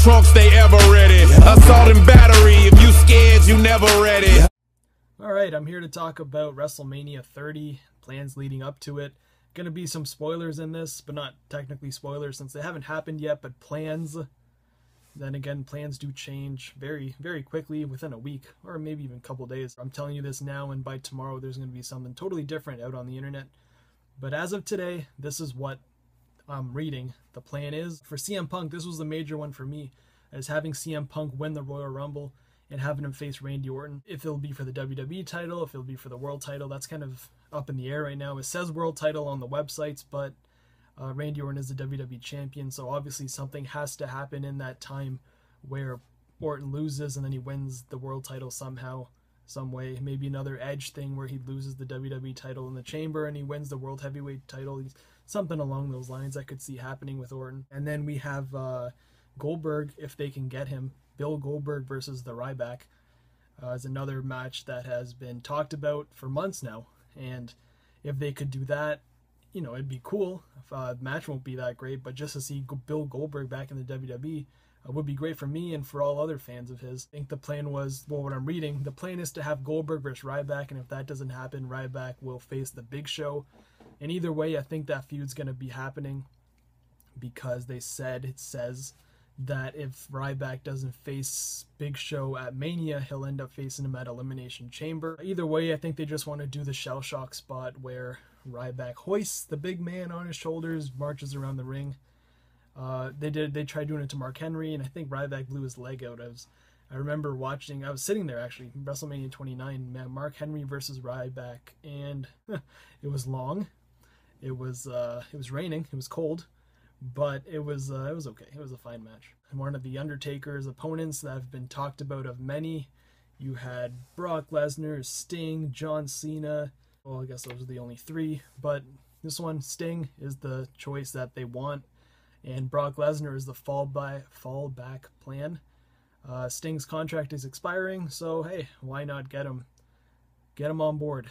trunks, they ever ready. Assault and battery, if you scared, you never ready. Alright, I'm here to talk about WrestleMania 30, plans leading up to it. Gonna be some spoilers in this, but not technically spoilers since they haven't happened yet, but plans. Then again, plans do change very, very quickly within a week, or maybe even a couple days. I'm telling you this now, and by tomorrow there's going to be something totally different out on the internet. But as of today, this is what I'm reading. The plan is, for CM Punk, this was the major one for me, as having CM Punk win the Royal Rumble and having him face Randy Orton. If it'll be for the WWE title, if it'll be for the world title, that's kind of up in the air right now. It says world title on the websites, but Randy Orton is the WWE champion, so obviously something has to happen in that time where Orton loses and then he wins the world title somehow, some way. Maybe another Edge thing where he loses the WWE title in the Chamber and he wins the World Heavyweight title. Something along those lines I could see happening with Orton. And then we have Goldberg, if they can get him. Bill Goldberg versus the Ryback is another match that has been talked about for months now. And if they could do that, you know, it'd be cool. The match won't be that great, but just to see Bill Goldberg back in the WWE would be great for me and for all other fans of his. I think the plan was, well, what I'm reading, the plan is to have Goldberg versus Ryback, and if that doesn't happen, Ryback will face the Big Show. And either way, I think that feud's going to be happening because it says that if Ryback doesn't face Big Show at Mania, he'll end up facing him at Elimination Chamber. Either way, I think they just want to do the shell shock spot where Ryback hoists the big man on his shoulders, marches around the ring. They tried doing it to Mark Henry, and I think Ryback blew his leg out. I remember watching, I was sitting there actually, WrestleMania 29, Mark Henry versus Ryback, and it was long. It was raining, it was cold, but it was okay. It was a fine match. And one of the Undertaker's opponents that have been talked about of many, you had Brock Lesnar, Sting, John Cena. Well, I guess those are the only three, but this one, Sting, is the choice that they want, and Brock Lesnar is the fallback plan. Sting's contract is expiring, so hey, why not get him on board?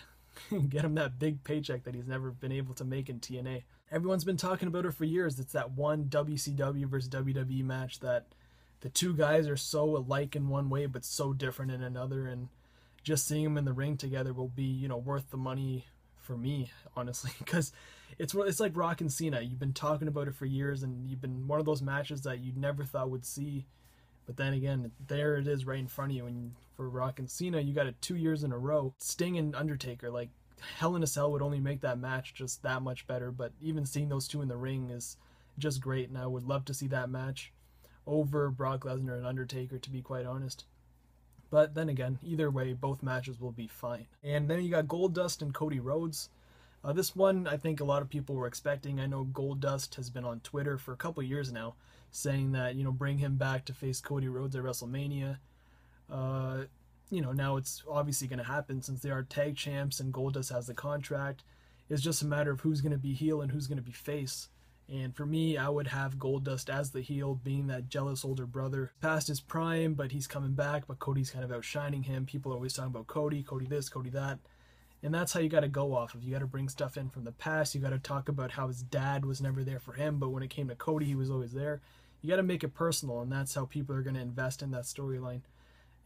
Get him that big paycheck that he's never been able to make in TNA. Everyone's been talking about it for years. It's that one WCW versus WWE match that the two guys are so alike in one way but so different in another, and just seeing them in the ring together will be, you know, worth the money for me, honestly, because it's like Rock and Cena. You've been talking about it for years, and you've been one of those matches that you never thought would see, but then again, there it is right in front of you. And for Rock and Cena, you got it 2 years in a row. Sting and Undertaker, like, Hell in a Cell would only make that match just that much better, but even seeing those two in the ring is just great, and I would love to see that match over Brock Lesnar and Undertaker, to be quite honest. But then again, either way, both matches will be fine. And then you got Goldust and Cody Rhodes. This one, I think a lot of people were expecting. I know Goldust has been on Twitter for a couple years now, saying that, you know, bring him back to face Cody Rhodes at WrestleMania. You know, now it's obviously going to happen since they are tag champs and Goldust has the contract. It's just a matter of who's going to be heel and who's going to be face. And for me, I would have Goldust as the heel, being that jealous older brother. Past his prime, but he's coming back, but Cody's kind of outshining him. People are always talking about Cody this, Cody that. And that's how you got to go off of. You got to bring stuff in from the past. You got to talk about how his dad was never there for him, but when it came to Cody, he was always there. You got to make it personal, and that's how people are going to invest in that storyline.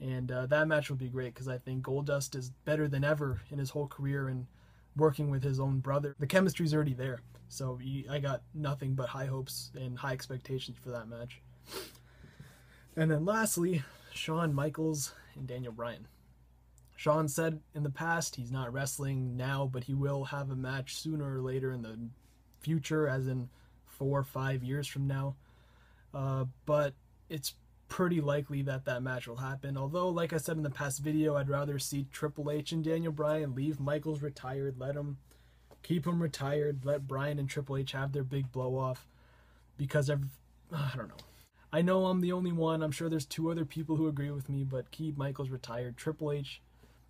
And that match will be great because I think Goldust is better than ever in his whole career and working with his own brother. The chemistry's already there. So I got nothing but high hopes and high expectations for that match. And then lastly, Shawn Michaels and Daniel Bryan. Shawn said in the past he's not wrestling now, but he will have a match sooner or later in the future, as in 4 or 5 years from now. But it's pretty likely that that match will happen. Although, like I said in the past video, I'd rather see Triple H and Daniel Bryan leave Michaels retired, keep him retired, let Bryan and Triple H have their big blow off, because I don't know. I know I'm the only one. I'm sure there's 2 other people who agree with me, but keep Michaels retired. Triple H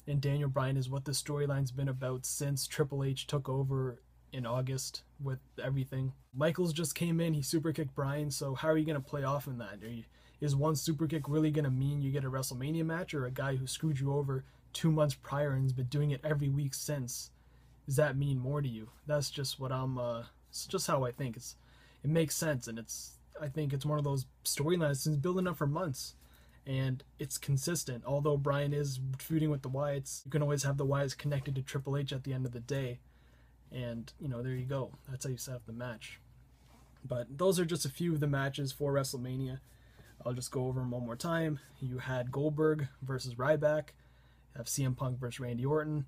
and Daniel Bryan is what the storyline's been about since Triple H took over in August with everything. Michaels just came in, he super kicked Bryan, so how are you going to play off in that? Is one super kick really going to mean you get a WrestleMania match, or a guy who screwed you over 2 months prior and has been doing it every week since? Does that mean more to you? That's just what it's just how I think. It makes sense, and I think it's one of those storylines that's been building up for months, and it's consistent. Although Bryan is feuding with the Wyatts, you can always have the Wyatts connected to Triple H at the end of the day, and you know, there you go. That's how you set up the match. But those are just a few of the matches for WrestleMania. I'll just go over them one more time. You had Goldberg versus Ryback. You have CM Punk versus Randy Orton.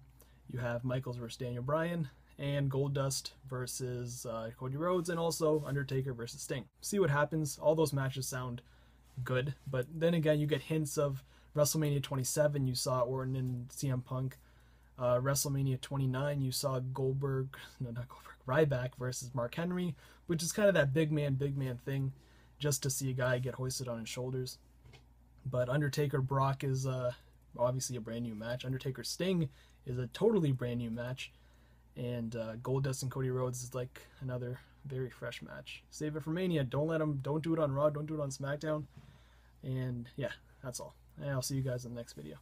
You have Michaels versus Daniel Bryan. And Goldust versus Cody Rhodes. And also Undertaker versus Sting. See what happens. All those matches sound good. But then again, you get hints of WrestleMania 27. You saw Orton and CM Punk. WrestleMania 29, you saw Ryback versus Mark Henry, which is kind of that big man thing, just to see a guy get hoisted on his shoulders. But Undertaker Brock is obviously a brand new match. Undertaker Sting is a totally brand new match, and Goldust and Cody Rhodes is like another very fresh match. Save it for Mania. Don't do it on Raw. Don't do it on SmackDown. And yeah, that's all. And I'll see you guys in the next video.